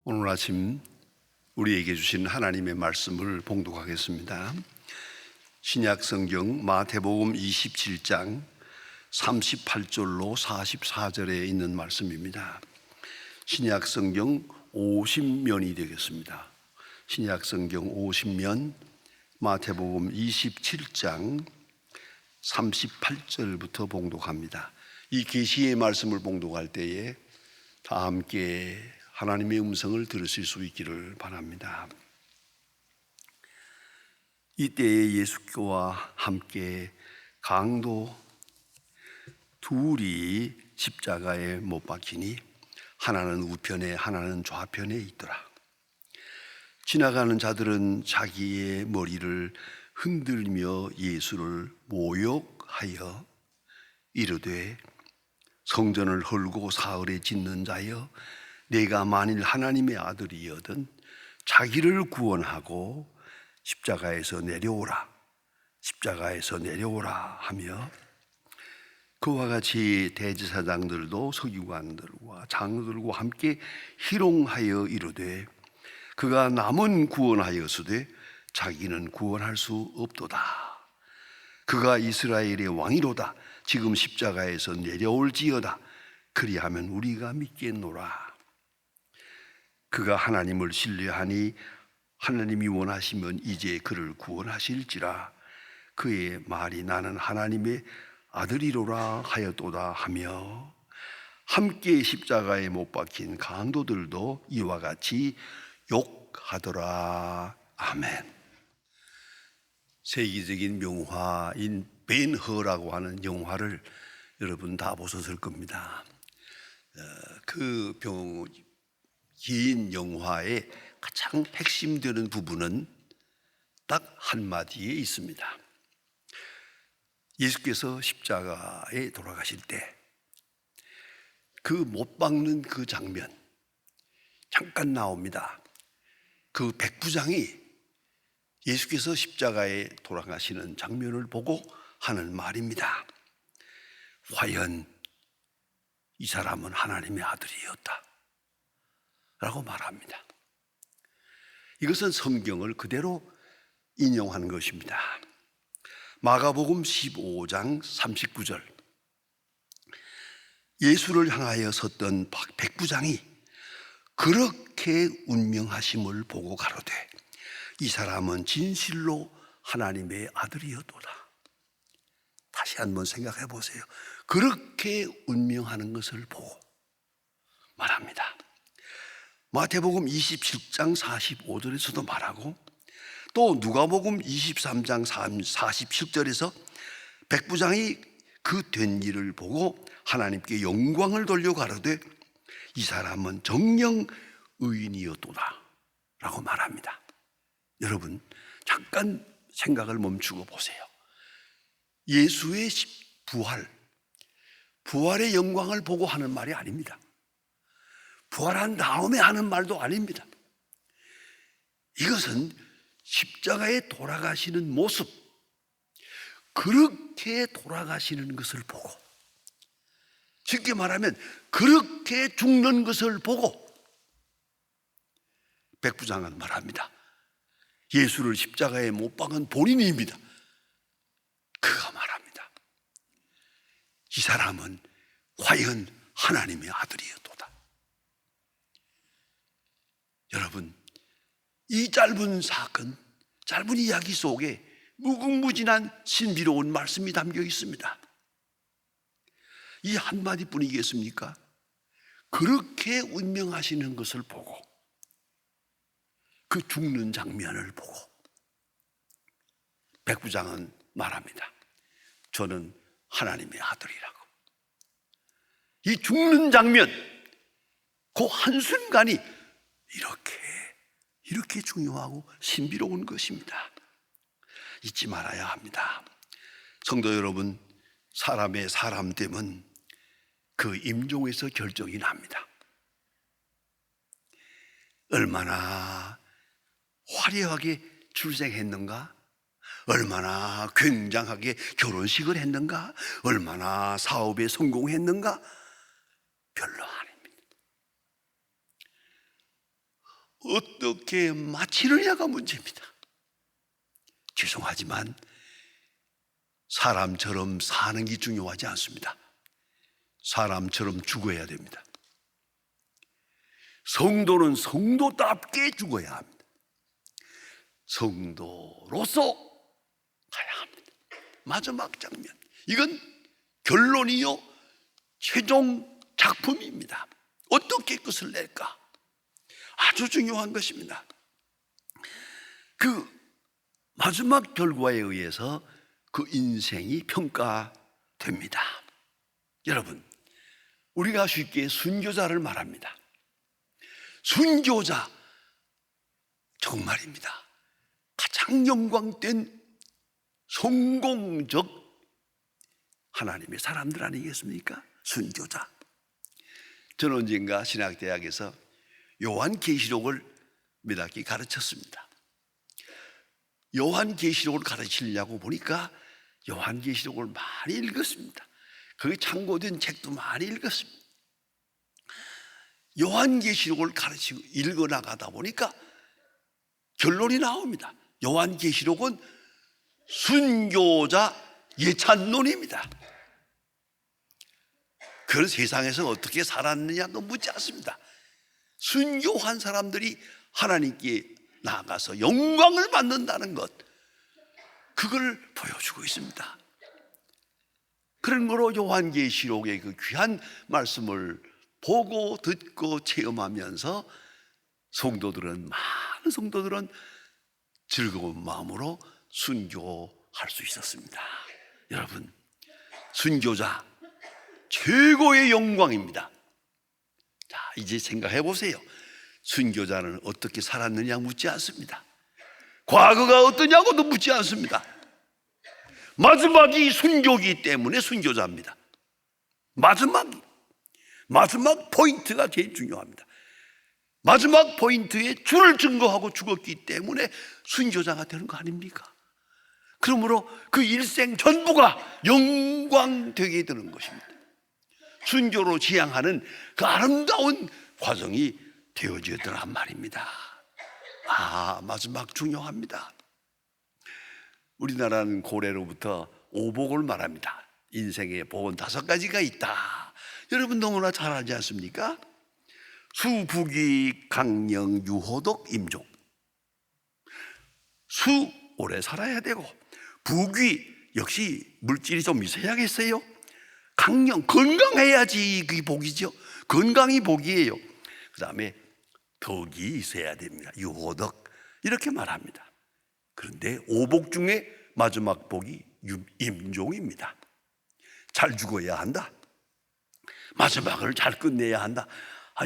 오늘 아침 우리에게 주신 하나님의 말씀을 봉독하겠습니다. 신약 성경 마태복음 27장 38절로 44절에 있는 말씀입니다. 신약 성경 50면이 되겠습니다. 신약 성경 50면 마태복음 27장 38절부터 봉독합니다. 이 계시의 말씀을 봉독할 때에 다 함께 하나님의 음성을 들으실 수 있기를 바랍니다. 이때에 예수께와 함께 강도 둘이 십자가에 못 박히니 하나는 우편에 하나는 좌편에 있더라. 지나가는 자들은 자기의 머리를 흔들며 예수를 모욕하여 이르되 성전을 헐고 사흘에 짓는 자여 내가 만일 하나님의 아들이여든 자기를 구원하고 십자가에서 내려오라 하며 그와 같이 대제사장들도 서기관들과 장로들과 함께 희롱하여 이르되 그가 남은 구원하였으되 자기는 구원할 수 없도다. 그가 이스라엘의 왕이로다. 지금 십자가에서 내려올지어다. 그리하면 우리가 믿겠노라. 그가 하나님을 신뢰하니 하나님이 원하시면 이제 그를 구원하실지라. 그의 말이 나는 하나님의 아들이로라 하였도다 하며 함께 십자가에 못 박힌 강도들도 이와 같이 욕하더라. 아멘. 세계적인 명화인 벤허라고 하는 영화를 여러분 다 보셨을 겁니다. 긴 영화의 가장 핵심되는 부분은 딱 한마디에 있습니다. 예수께서 십자가에 돌아가실 때 그 못 박는 그 장면 잠깐 나옵니다. 그 백부장이 예수께서 십자가에 돌아가시는 장면을 보고 하는 말입니다. 과연 이 사람은 하나님의 아들이었다 라고 말합니다. 이것은 성경을 그대로 인용하는 것입니다. 마가복음 15장 39절 예수를 향하여 섰던 백부장이 그렇게 운명하심을 보고 가로되 이 사람은 진실로 하나님의 아들이었도다. 다시 한번 생각해 보세요. 그렇게 운명하는 것을 보고 말합니다. 마태복음 27장 45절에서도 말하고 또 누가복음 23장 47절에서 백부장이 그 된 일을 보고 하나님께 영광을 돌려 가로되 이 사람은 정녕 의인이었도다 라고 말합니다. 여러분 잠깐 생각을 멈추고 보세요. 예수의 부활의 영광을 보고 하는 말이 아닙니다. 부활한 다음에 하는 말도 아닙니다. 이것은 십자가에 돌아가시는 모습, 그렇게 돌아가시는 것을 보고, 쉽게 말하면 그렇게 죽는 것을 보고 백부장은 말합니다. 예수를 십자가에 못 박은 본인입니다. 그가 말합니다. 이 사람은 과연 하나님의 아들이었도다. 여러분, 이 짧은 사건, 짧은 이야기 속에 무궁무진한 신비로운 말씀이 담겨 있습니다. 이 한마디뿐이겠습니까? 그렇게 운명하시는 것을 보고 그 죽는 장면을 보고 백부장은 말합니다. 저는 하나님의 아들이라고. 이 죽는 장면, 그 한순간이 이렇게 중요하고 신비로운 것입니다. 잊지 말아야 합니다. 성도 여러분, 사람의 사람됨은 그 임종에서 결정이 납니다. 얼마나 화려하게 출생했는가? 얼마나 굉장하게 결혼식을 했는가? 얼마나 사업에 성공했는가? 별로 아닙니다. 어떻게 마치느냐가 문제입니다. 죄송하지만 사람처럼 사는 게 중요하지 않습니다. 사람처럼 죽어야 됩니다. 성도는 성도답게 죽어야 합니다. 성도로서 가야 합니다. 마지막 장면, 이건 결론이요 최종 작품입니다. 어떻게 끝을 낼까? 아주 중요한 것입니다. 그 마지막 결과에 의해서 그 인생이 평가됩니다. 여러분, 우리가 쉽게 순교자를 말합니다. 순교자, 정말입니다. 가장 영광된 성공적 하나님의 사람들 아니겠습니까? 순교자. 저는 언젠가 신학대학에서 요한계시록을 몇 학기 가르쳤습니다. 요한계시록을 가르치려고 보니까 요한계시록을 많이 읽었습니다. 거기 참고된 책도 많이 읽었습니다. 요한계시록을 가르치고 읽어나가다 보니까 결론이 나옵니다. 요한계시록은 순교자 예찬론입니다. 그 세상에서 어떻게 살았느냐도 묻지 않습니다. 순교한 사람들이 하나님께 나아가서 영광을 받는다는 것, 그걸 보여주고 있습니다. 그런 거로 요한계시록의 그 귀한 말씀을 보고 듣고 체험하면서 많은 성도들은 즐거운 마음으로 순교할 수 있었습니다. 여러분, 순교자 최고의 영광입니다. 자, 이제 생각해 보세요. 순교자는 어떻게 살았느냐 묻지 않습니다. 과거가 어떠냐고도 묻지 않습니다. 마지막이 순교이기 때문에 순교자입니다. 마지막 포인트가 제일 중요합니다. 마지막 포인트에 주를 증거하고 죽었기 때문에 순교자가 되는 거 아닙니까? 그러므로 그 일생 전부가 영광되게 되는 것입니다. 순교로 지향하는 그 아름다운 과정이 되어지더란 말입니다. 마지막 중요합니다. 우리나라는 고래로부터 오복을 말합니다. 인생의 복은 5가지가 있다. 여러분 너무나 잘 알지 않습니까? 수, 부귀, 강령, 유호덕, 임종. 수, 오래 살아야 되고, 부귀, 역시 물질이 좀 있어야겠어요. 강령, 건강해야지 그게 복이죠. 건강이 복이에요. 그 다음에 덕이 있어야 됩니다. 유호덕, 이렇게 말합니다. 그런데 오복 중에 마지막 복이 임종입니다. 잘 죽어야 한다. 마지막을 잘 끝내야 한다.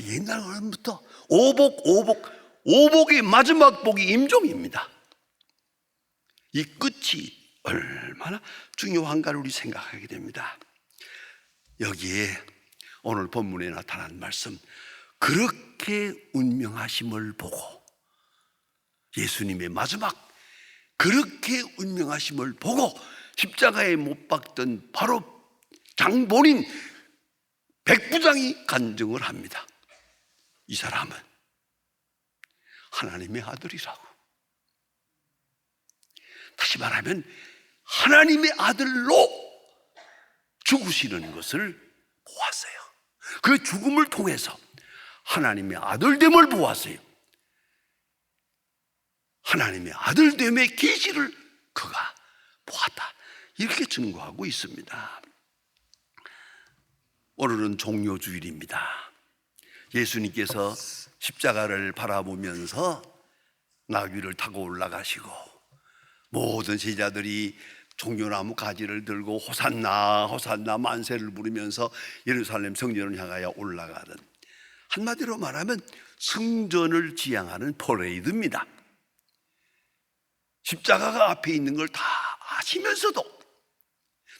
옛날 어른부터 오복의 마지막 복이 임종입니다. 이 끝이 얼마나 중요한가를 우리 생각하게 됩니다. 여기에 오늘 본문에 나타난 말씀, 그렇게 운명하심을 보고, 예수님의 마지막 그렇게 운명하심을 보고 십자가에 못 박던 바로 장본인 백부장이 간증을 합니다. 이 사람은 하나님의 아들이라고. 다시 말하면 하나님의 아들로 죽으시는 것을 보았어요. 그 죽음을 통해서 하나님의 아들됨을 보았어요. 하나님의 아들됨의 계시를 그가 보았다. 이렇게 증거하고 있습니다. 오늘은 종료주일입니다. 예수님께서 십자가를 바라보면서 나귀를 타고 올라가시고 모든 제자들이 종려나무 가지를 들고 호산나 호산나 만세를 부르면서 예루살렘 성전을 향하여 올라가던, 한마디로 말하면 성전을 지향하는 퍼레이드입니다. 십자가가 앞에 있는 걸 다 아시면서도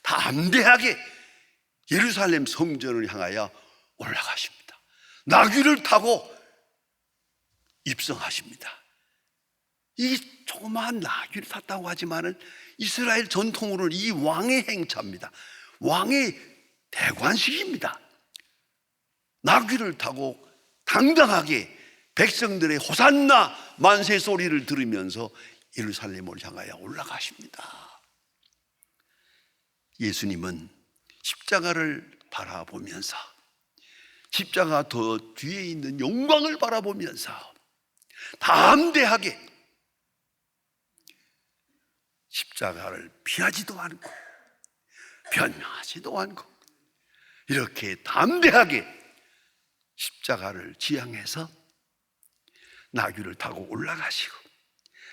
다 담대하게 예루살렘 성전을 향하여 올라가십니다. 나귀를 타고 입성하십니다. 이 조그마한 나귀를 탔다고 하지만은 이스라엘 전통으로는 이 왕의 행차입니다. 왕의 대관식입니다. 나귀를 타고 당당하게 백성들의 호산나 만세 소리를 들으면서 예루살렘을 향하여 올라가십니다. 예수님은 십자가를 바라보면서, 십자가 더 뒤에 있는 영광을 바라보면서 담대하게 십자가를 피하지도 않고 변명하지도 않고 이렇게 담대하게 십자가를 지향해서 나귀를 타고 올라가시고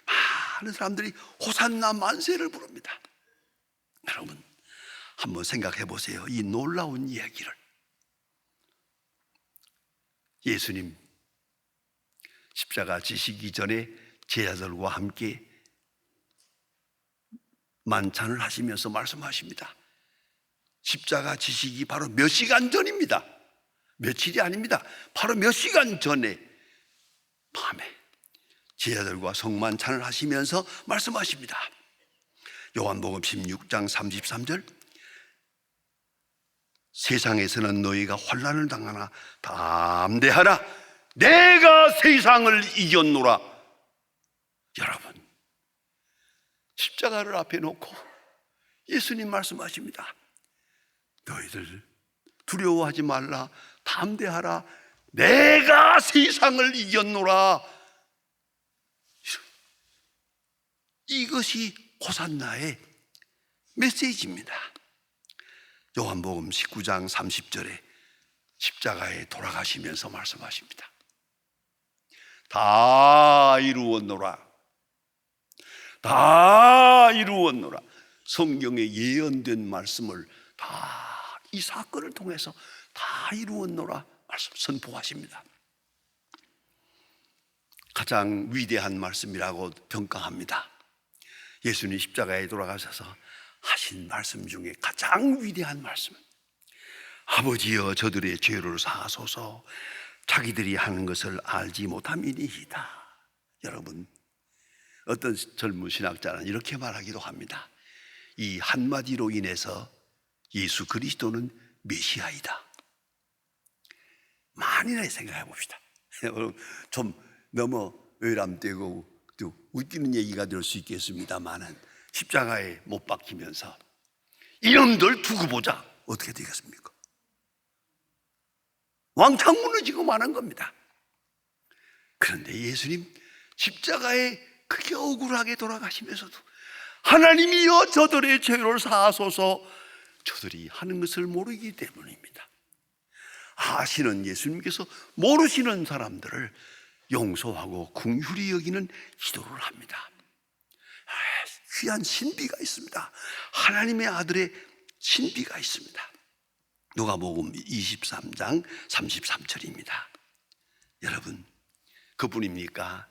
많은 사람들이 호산나 만세를 부릅니다. 여러분 한번 생각해 보세요. 이 놀라운 이야기를. 예수님 십자가 지시기 전에 제자들과 함께 만찬을 하시면서 말씀하십니다. 십자가 지시기 바로 몇 시간 전입니다. 며칠이 아닙니다. 바로 몇 시간 전에 밤에 제자들과 성만찬을 하시면서 말씀하십니다. 요한복음 16장 33절, 세상에서는 너희가 환난을 당하나 담대하라, 내가 세상을 이겼노라. 여러분, 십자가를 앞에 놓고 예수님 말씀하십니다. 너희들 두려워하지 말라, 담대하라, 내가 세상을 이겼노라. 이것이 호산나의 메시지입니다. 요한복음 19장 30절에 십자가에 돌아가시면서 말씀하십니다. 다 이루었노라, 다 이루었노라. 성경에 예언된 말씀을 다 이 사건을 통해서 다 이루었노라 말씀 선포하십니다. 가장 위대한 말씀이라고 평가합니다. 예수님 십자가에 돌아가셔서 하신 말씀 중에 가장 위대한 말씀, 아버지여 저들의 죄를 사하소서, 자기들이 하는 것을 알지 못함이니이다. 여러분, 어떤 젊은 신학자는 이렇게 말하기도 합니다. 이 한마디로 인해서 예수 그리스도는 메시아이다. 만일에 생각해 봅시다. 좀 너무 외람되고 또 웃기는 얘기가 될 수 있겠습니다만은, 십자가에 못 박히면서 이놈들 두고 보자, 어떻게 되겠습니까? 왕창 무너지고 마는 겁니다. 그런데 예수님 십자가에 그렇게 억울하게 돌아가시면서도 하나님이여 저들의 죄를 사하소서, 저들이 하는 것을 모르기 때문입니다. 아시는 예수님께서 모르시는 사람들을 용서하고 긍휼히 여기는 기도를 합니다. 귀한 신비가 있습니다. 하나님의 아들의 신비가 있습니다. 누가복음 23장 33절입니다. 여러분, 그분입니까?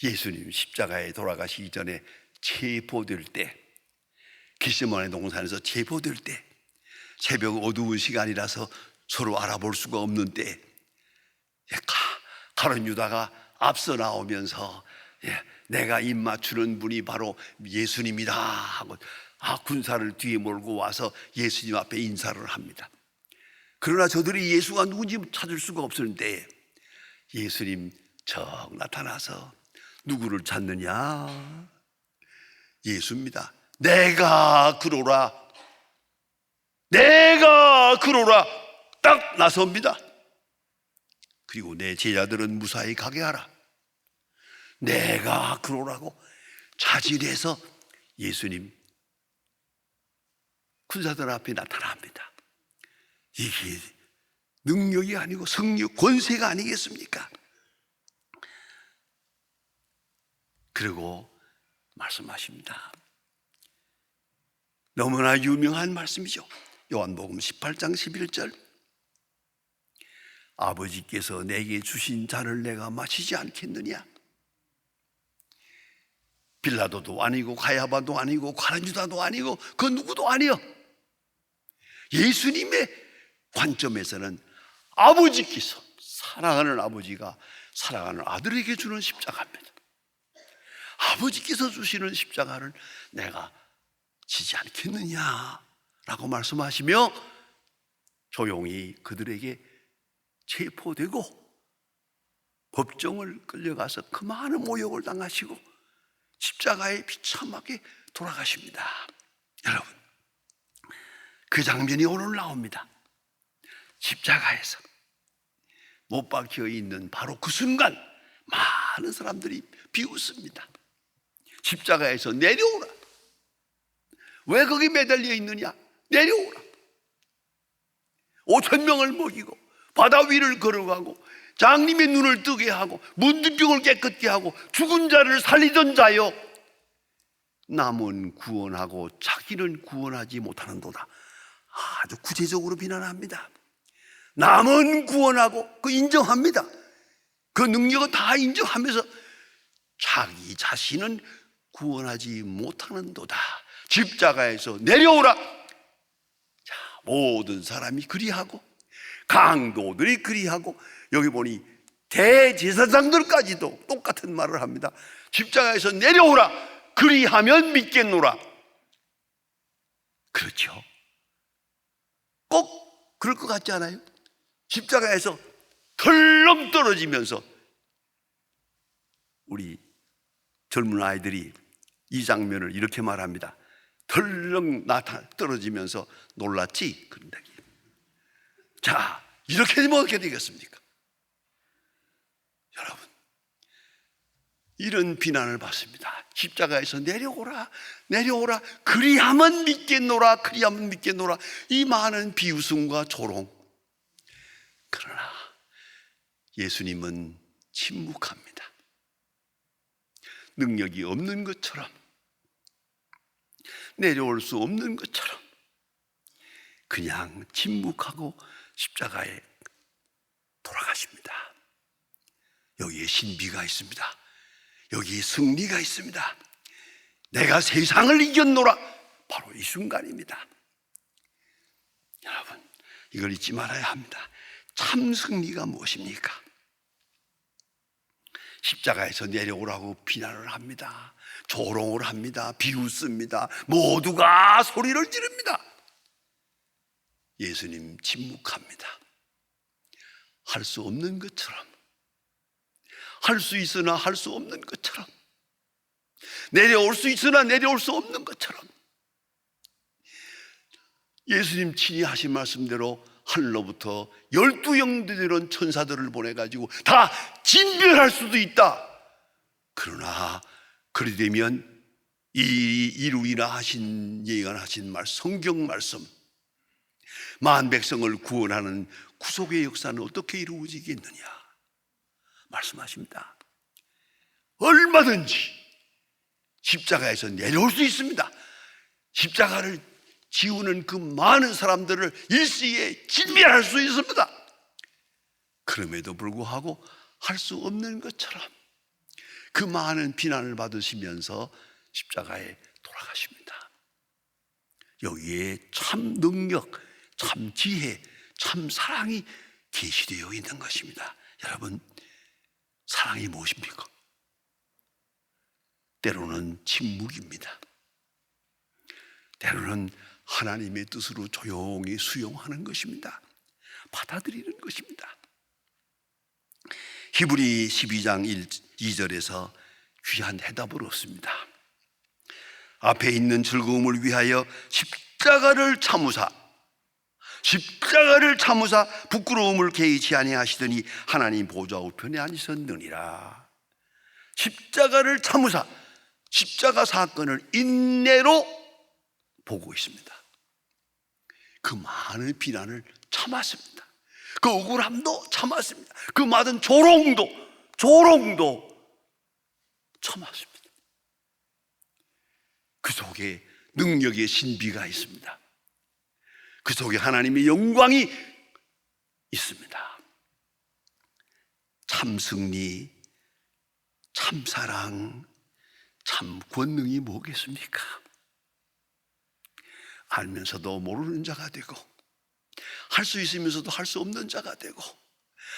예수님 십자가에 돌아가시기 전에 체포될 때, 겟세마네 동산에서 체포될 때, 새벽 어두운 시간이라서 서로 알아볼 수가 없는 때, 가룟 유다가 앞서 나오면서 내가 입 맞추는 분이 바로 예수님이다 하고 군사를 뒤에 몰고 와서 예수님 앞에 인사를 합니다. 그러나 저들이 예수가 누군지 찾을 수가 없었는데 예수님 척 나타나서 누구를 찾느냐? 예수입니다. 내가 그로라, 내가 그로라 딱 나섭니다. 그리고 내 제자들은 무사히 가게 하라, 내가 그러라고 자질해서 예수님 군사들 앞에 나타납니다. 이게 능력이 아니고 성령, 권세가 아니겠습니까? 그리고 말씀하십니다. 너무나 유명한 말씀이죠. 요한복음 18장 11절, 아버지께서 내게 주신 잔을 내가 마시지 않겠느냐? 빌라도도 아니고 가야바도 아니고 가룟 유다도 아니고 그 누구도 아니요, 예수님의 관점에서는 아버지께서, 사랑하는 아버지가 사랑하는 아들에게 주는 십자가입니다. 아버지께서 주시는 십자가를 내가 지지 않겠느냐라고 말씀하시며 조용히 그들에게 체포되고 법정을 끌려가서 그 많은 모욕을 당하시고 십자가에 비참하게 돌아가십니다. 여러분, 그 장면이 오늘 나옵니다. 십자가에서 못 박혀 있는 바로 그 순간 많은 사람들이 비웃습니다. 십자가에서 내려오라. 왜 거기 매달려 있느냐? 내려오라. 5,000명을 먹이고 바다 위를 걸어가고 장님의 눈을 뜨게 하고 문둥병을 깨끗게 하고 죽은 자를 살리던 자여, 남은 구원하고 자기는 구원하지 못하는도다. 아주 구체적으로 비난합니다. 남은 구원하고 그 인정합니다. 그 능력은 다 인정하면서 자기 자신은 구원하지 못하는도다. 십자가에서 내려오라. 자, 모든 사람이 그리하고 강도들이 그리하고 여기 보니 대제사장들까지도 똑같은 말을 합니다. 십자가에서 내려오라. 그리하면 믿겠노라. 그렇죠. 꼭 그럴 것 같지 않아요? 십자가에서 덜렁 떨어지면서 우리 젊은 아이들이 이 장면을 이렇게 말합니다. 덜렁 떨어지면서 놀랐지? 그런다. 자, 이렇게 되면 어떻게 되겠습니까? 여러분, 이런 비난을 받습니다. 십자가에서 내려오라, 내려오라. 그리하면 믿겠노라, 그리하면 믿겠노라. 이 많은 비웃음과 조롱. 그러나 예수님은 침묵합니다. 능력이 없는 것처럼, 내려올 수 없는 것처럼 그냥 침묵하고 십자가에 돌아가십니다. 여기에 신비가 있습니다. 여기에 승리가 있습니다. 내가 세상을 이겼노라. 바로 이 순간입니다. 여러분, 이걸 잊지 말아야 합니다. 참 승리가 무엇입니까? 십자가에서 내려오라고 비난을 합니다. 조롱을 합니다. 비웃습니다. 모두가 소리를 지릅니다. 예수님 침묵합니다. 할 수 없는 것처럼, 할 수 있으나 할 수 없는 것처럼, 내려올 수 있으나 내려올 수 없는 것처럼, 예수님 친히 하신 말씀대로 하늘로부터 12영들이런 천사들을 보내가지고 다 진멸할 수도 있다. 그러나 그리 되면 이 이루리라 하신 예언하신 말, 성경 말씀, 만 백성을 구원하는 구속의 역사는 어떻게 이루어지겠느냐 말씀하십니다. 얼마든지 십자가에서 내려올 수 있습니다. 십자가를 지우는 그 많은 사람들을 일시에 진멸할 수 있습니다. 그럼에도 불구하고 할 수 없는 것처럼 그 많은 비난을 받으시면서 십자가에 돌아가십니다. 여기에 참 능력, 참 지혜, 참 사랑이 계시되어 있는 것입니다. 여러분, 사랑이 무엇입니까? 때로는 침묵입니다. 때로는 하나님의 뜻으로 조용히 수용하는 것입니다. 받아들이는 것입니다. 히브리 12장 2절에서 귀한 해답을 얻습니다. 앞에 있는 즐거움을 위하여 십자가를 참으사 부끄러움을 개의치 아니하시더니 하나님 보좌 우편에 앉으셨느니라. 십자가를 참으사, 십자가 사건을 인내로 보고 있습니다. 그 많은 비난을 참았습니다. 그 억울함도 참았습니다. 그 많은 조롱도 참았습니다. 그 속에 능력의 신비가 있습니다. 그 속에 하나님의 영광이 있습니다. 참 승리, 참 사랑, 참 권능이 뭐겠습니까? 알면서도 모르는 자가 되고, 할 수 있으면서도 할 수 없는 자가 되고,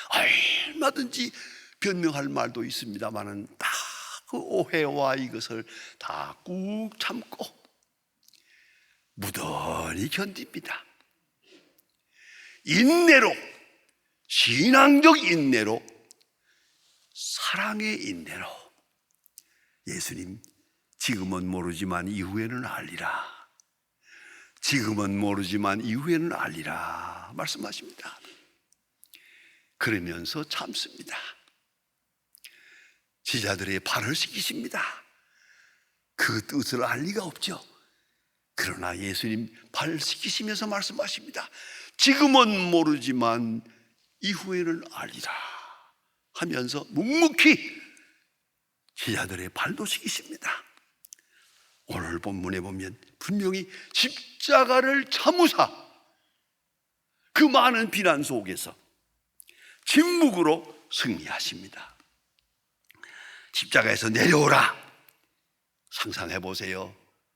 얼마든지 변명할 말도 있습니다만은 다 그 오해와 이것을 다 꾹 참고 무던히 견딥니다. 인내로, 신앙적 인내로 사랑의 인내로 예수님 지금은 모르지만 이후에는 알리라. 지금은 모르지만 이후에는 알리라 말씀하십니다. 그러면서 참습니다. 제자들의 발을 씻기십니다. 그 뜻을 알 리가 없죠. 그러나 예수님 발 씻기시면서 말씀하십니다. 지금은 모르지만 이후에는 알리라 하면서 묵묵히 제자들의 발도 씻기십니다. 오늘 본문에 보면 분명히 십자가를 참으사 그 많은 비난 속에서 침묵으로 승리하십니다. 십자가에서 내려오라. 상상해 보세요.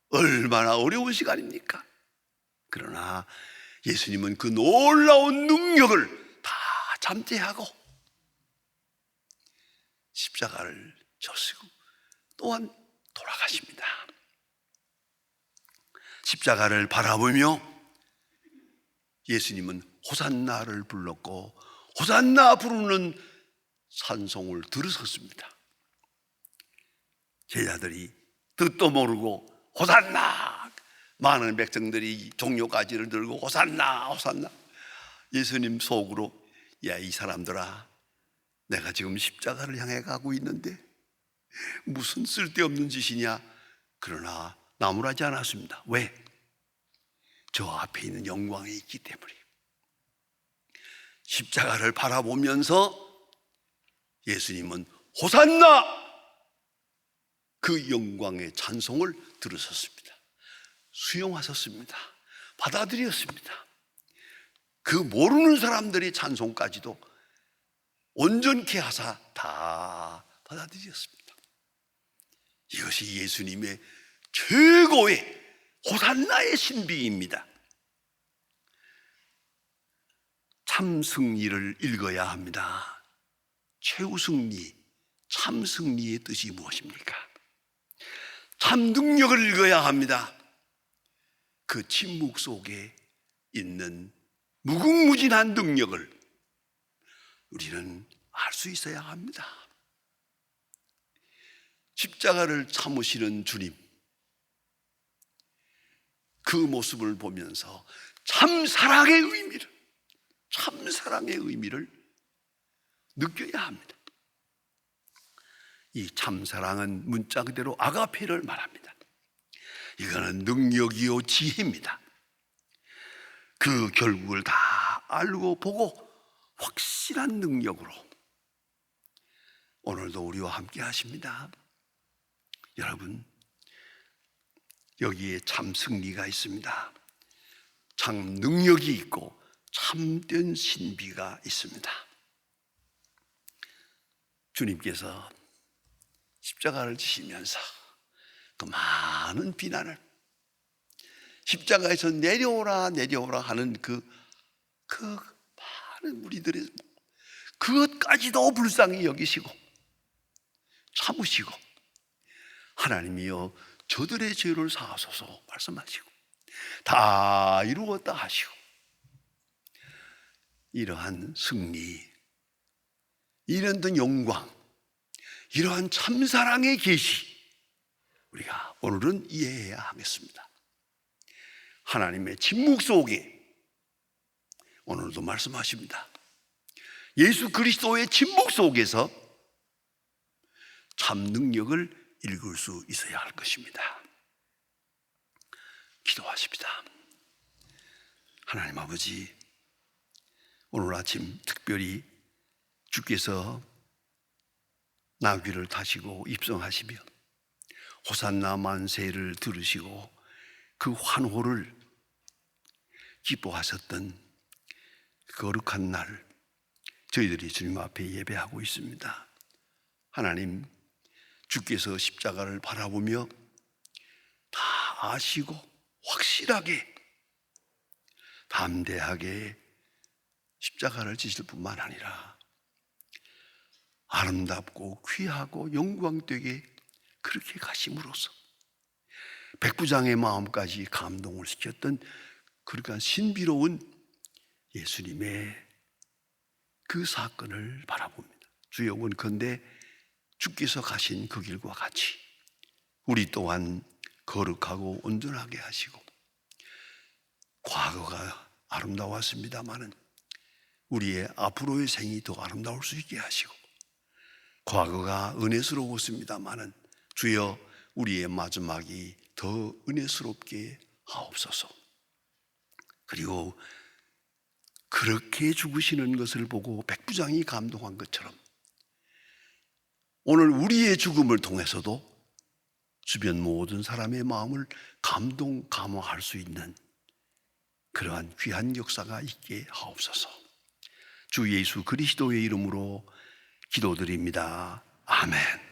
얼마나 어려운 시간입니까? 그러나 예수님은 그 놀라운 능력을 다 잠재하고 십자가를 져시고 또한 돌아가십니다. 십자가를 바라보며 예수님은 호산나를 불렀고 호산나 부르는 찬송을 들으셨습니다. 제자들이 뜻도 모르고 호산나, 많은 백성들이 종려가지를 들고 호산나 호산나. 예수님 속으로 야, 이 사람들아, 내가 지금 십자가를 향해 가고 있는데 무슨 쓸데없는 짓이냐. 그러나 나무라지 않았습니다. 왜? 저 앞에 있는 영광이 있기 때문에. 십자가를 바라보면서 예수님은 호산나 그 영광의 찬송을 들으셨습니다. 수용하셨습니다. 받아들였습니다. 그 모르는 사람들의 찬송까지도 온전케 하사 다 받아들였습니다. 이것이 예수님의 최고의 호산나의 신비입니다. 참 승리를 읽어야 합니다. 최후 승리, 참 승리의 뜻이 무엇입니까? 참 능력을 읽어야 합니다. 그 침묵 속에 있는 무궁무진한 능력을 우리는 알 수 있어야 합니다. 십자가를 참으시는 주님, 그 모습을 보면서 참사랑의 의미를 느껴야 합니다. 이 참사랑은 문자 그대로 아가페를 말합니다. 이거는 능력이요 지혜입니다. 그 결국을 다 알고 보고 확실한 능력으로 오늘도 우리와 함께 하십니다. 여러분, 여기에 참 승리가 있습니다. 참 능력이 있고 참된 신비가 있습니다. 주님께서 십자가를 지시면서 그 많은 비난을, 십자가에서 내려오라 내려오라 하는 그 많은 우리들의 그것까지도 불쌍히 여기시고 참으시고, 하나님이여 저들의 죄를 사하소서 말씀하시고 다 이루었다 하시고, 이러한 승리, 이런 영광, 이러한 참사랑의 계시 우리가 오늘은 이해해야 하겠습니다. 하나님의 침묵 속에 오늘도 말씀하십니다. 예수 그리스도의 침묵 속에서 참 능력을 읽을 수 있어야 할 것입니다. 기도하십니다. 하나님 아버지, 오늘 아침 특별히 주께서 나귀를 타시고 입성하시며 호산나 만세를 들으시고 그 환호를 기뻐하셨던 거룩한 날, 저희들이 주님 앞에 예배하고 있습니다. 하나님, 주께서 십자가를 바라보며 다 아시고 확실하게 담대하게 십자가를 지실 뿐만 아니라 아름답고 귀하고 영광되게 그렇게 가심으로써 백부장의 마음까지 감동을 시켰던 그러니까 신비로운 예수님의 그 사건을 바라봅니다. 주여 원컨대 주께서 가신 그 길과 같이 우리 또한 거룩하고 온전하게 하시고, 과거가 아름다웠습니다마는 우리의 앞으로의 생이 더 아름다울 수 있게 하시고, 과거가 은혜스러웠습니다마는 주여 우리의 마지막이 더 은혜스럽게 하옵소서. 그리고 그렇게 죽으시는 것을 보고 백부장이 감동한 것처럼 오늘 우리의 죽음을 통해서도 주변 모든 사람의 마음을 감동할 수 있는 그러한 귀한 역사가 있게 하옵소서. 주 예수 그리스도의 이름으로 기도드립니다. 아멘.